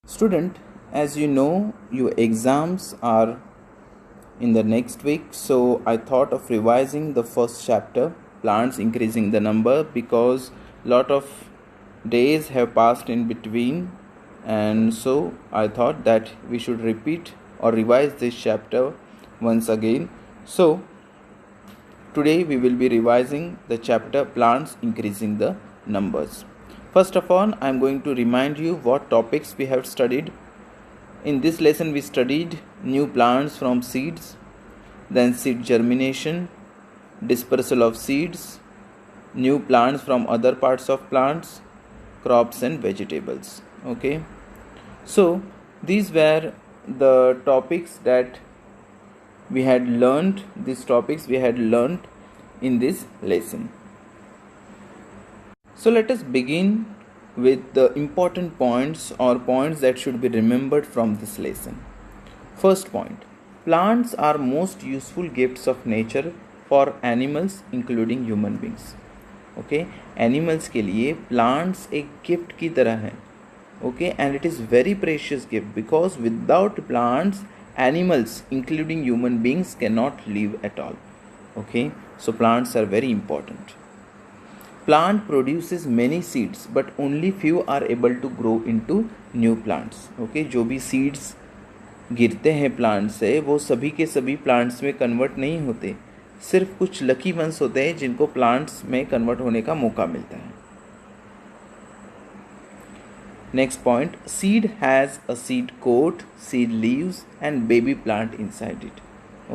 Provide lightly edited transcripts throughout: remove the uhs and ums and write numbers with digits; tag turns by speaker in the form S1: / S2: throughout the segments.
S1: Student, as you know, your exams are in the next week, so I thought of revising the first chapter, plants increasing the number, because lot of days have passed in between, and so I thought that we should repeat or revise this chapter once again. So today we will be revising the chapter plants increasing the numbers. First of all, I am going to remind you what topics we have studied. In this lesson we studied new plants from seeds, then seed germination, dispersal of seeds, new plants from other parts of plants, crops and vegetables. Okay, so these were the topics that we had learned, in this lesson. So let us begin with the important points or points that should be remembered from this lesson. First point, plants are most useful gifts of nature for animals including human beings. Okay, animals के लिए plants एक gift की तरह है. Okay, and it is very precious gift because without plants, animals including human beings cannot live at all. Okay, so plants are very important. Plant produces many seeds but only few are able to grow into new plants. Okay, जो भी seeds गिरते हैं plant से वो सभी के सभी plants में कन्वर्ट नहीं होते, सिर्फ कुछ लकी वंस होते हैं जिनको प्लांट्स में कन्वर्ट होने का मौका मिलता है. Next point, seed has a seed coat, seed leaves and baby plant inside it.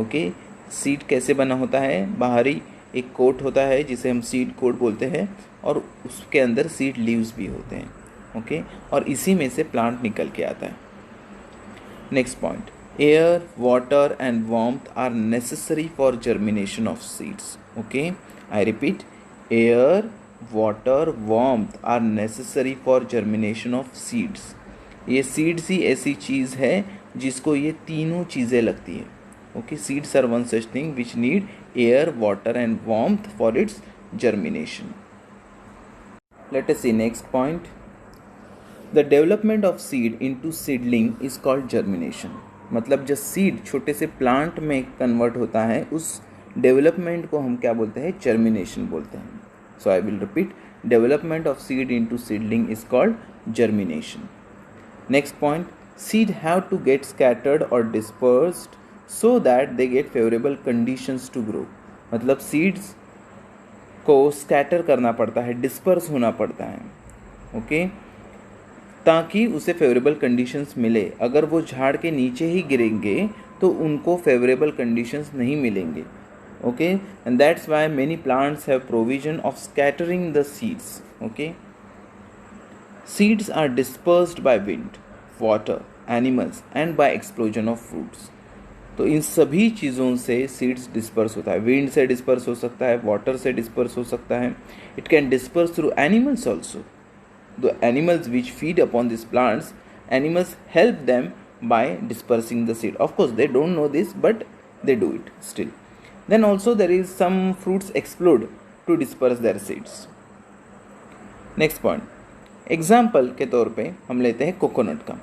S1: Okay, seed कैसे बना होता है, बाहरी एक कोट होता है जिसे हम सीड कोट बोलते हैं और उसके अंदर सीड लीव्स भी होते हैं. ओके, और इसी में से प्लांट निकल के आता है. Next point, air, water and warmth are necessary for germination of seeds. Okay, I repeat, air, water, warmth are necessary for germination of seeds. ये सीड्स ही ऐसी चीज़ है जिसको ये तीनों चीज़ें लगती है. Okay, seeds are one such thing which need air, water and warmth for its germination. Let us see next point. The development of seed into seedling is called germination. मतलब जब सीड छोटे से प्लांट में convert होता है उस development को हम क्या बोलते हैं, जर्मिनेशन बोलते हैं. So I will repeat, development of seed into seedling is called germination. Next point, seed have to get scattered और dispersed so that they get favorable conditions to grow. मतलब सीड्स को स्कैटर करना पड़ता है, disperse होना पड़ता है. Okay, ताकि उसे फेवरेबल कंडीशंस मिले. अगर वो झाड़ के नीचे ही गिरेंगे तो उनको फेवरेबल कंडीशंस नहीं मिलेंगे. Okay, and that's why many plants have provision of scattering the seeds. Okay, seeds are dispersed by wind, water, animals and by explosion of fruits. तो इन सभी चीज़ों से सीड्स डिस्पर्स होता है. विंड से डिस्पर्स हो सकता है, वाटर से डिस्पर्स हो सकता है. It can disperse through animals also. The animals which feed upon this plants, animals help them by dispersing the seed. Of course they don't know this but they do it still. Then also there is some fruits explode to disperse their seeds. Next point, example के तौर पे हम लेते हैं coconut का.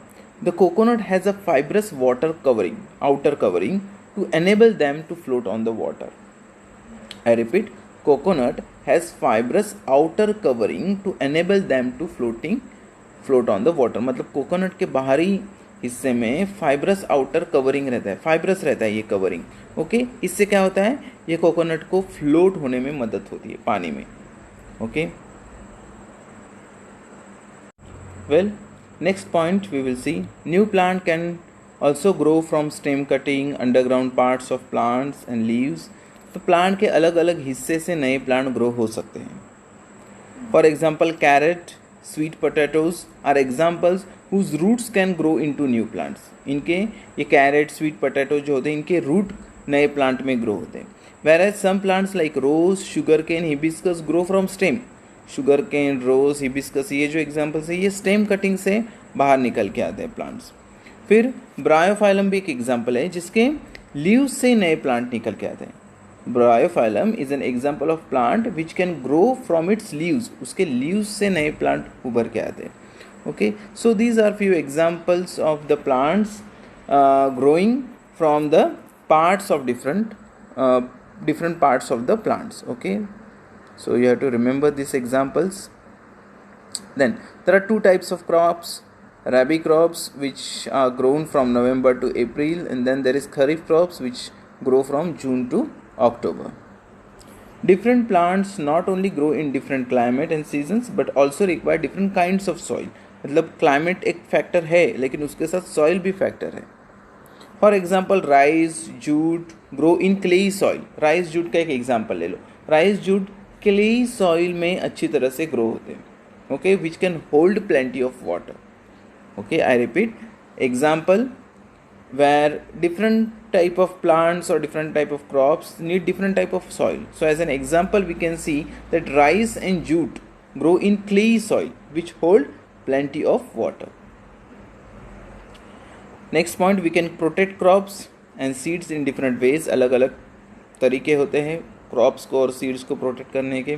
S1: The coconut has a fibrous water covering, outer covering, to enable them to float on the water. I repeat, coconut has fibrous outer covering to enable them to float on the water. मतलब coconut के बाहरी हिस्से में fibrous outer covering रहता है, fibrous रहता है ये कवरिंग. ओके, इससे क्या होता है, ये कोकोनट को फ्लोट होने में मदद होती है पानी में. Okay, well, next point we will see, new plant can also grow from stem cutting, underground parts of plants and leaves. तो प्लांट के अलग अलग हिस्से से नए प्लांट ग्रो हो सकते हैं. For example, carrot, sweet potatoes are examples whose roots can grow into new plants. इनके ये कैरेट, स्वीट पोटैटो जो होते हैं इनके रूट नए प्लांट में ग्रो होते हैं. whereas some plants like rose, sugarcane, hibiscus grow from stem. Sugar cane, rose, hibiscus, ये जो एग्जाम्पल्स है ये स्टेम कटिंग से बाहर निकल के आते हैं प्लांट्स. फिर ब्रायोफाइलम भी एक एग्जाम्पल है जिसके लीव्स से नए प्लांट निकल के आते हैं. Bryophyllum is an example of plant which can grow from its leaves. उसके लीव्स से नए प्लांट उभर के आते हैं. Okay, so these are few examples of the plants growing from the parts of different parts of the plants. Okay, so you have to remember these examples. Then there are two types of crops: rabi crops, which are grown from November to April, and then there is kharif crops, which grow from June to October. Different plants not only grow in different climate and seasons but also require different kinds of soil. मतलब climate एक factor है लेकिन उसके साथ soil भी factor है. For example rice jute grow in clayey soil. Rice jute का एक एग्जाम्पल ले लो. राइस जूट क्लेई सॉइल में अच्छी तरह से ग्रो होते हैं. Okay, which can hold plenty of water. Okay, I repeat, example where different type of plants or different type of crops need different type of soil. So as an example we can see that rice and jute grow in clay soil which hold plenty of water. Next point, we can protect crops and seeds in different ways. अलग अलग तरीके होते हैं crops को और seeds को protect करने के.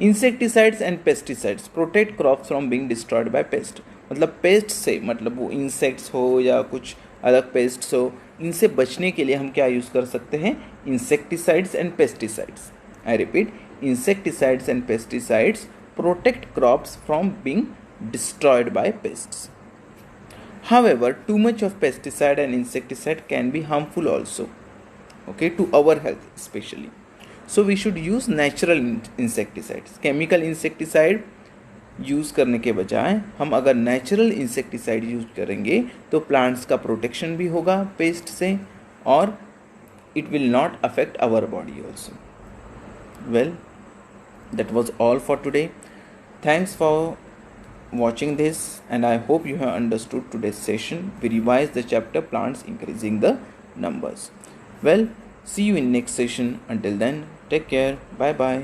S1: Insecticides and pesticides protect crops from being destroyed by paste. मतलब पेस्ट से, मतलब वो इंसेक्ट्स हो या कुछ अलग पेस्ट्स हो, इनसे बचने के लिए हम क्या यूज़ कर सकते हैं? Insecticides and pesticides. I repeat, insecticides and pesticides protect crops from being destroyed by pests. However, too much of pesticide and insecticide can be harmful also, okay, to our health especially. So we should use natural insecticides. Chemical insecticide use करने के बजाय हम अगर natural insecticide use करेंगे तो plants का protection भी होगा पेस्ट से और it will not affect our body also. Well, that was all for today. Thanks for watching this and I hope you have understood today's session. We revised the chapter plants increasing the numbers. Well, see you in next session. Until then, take care. Bye bye.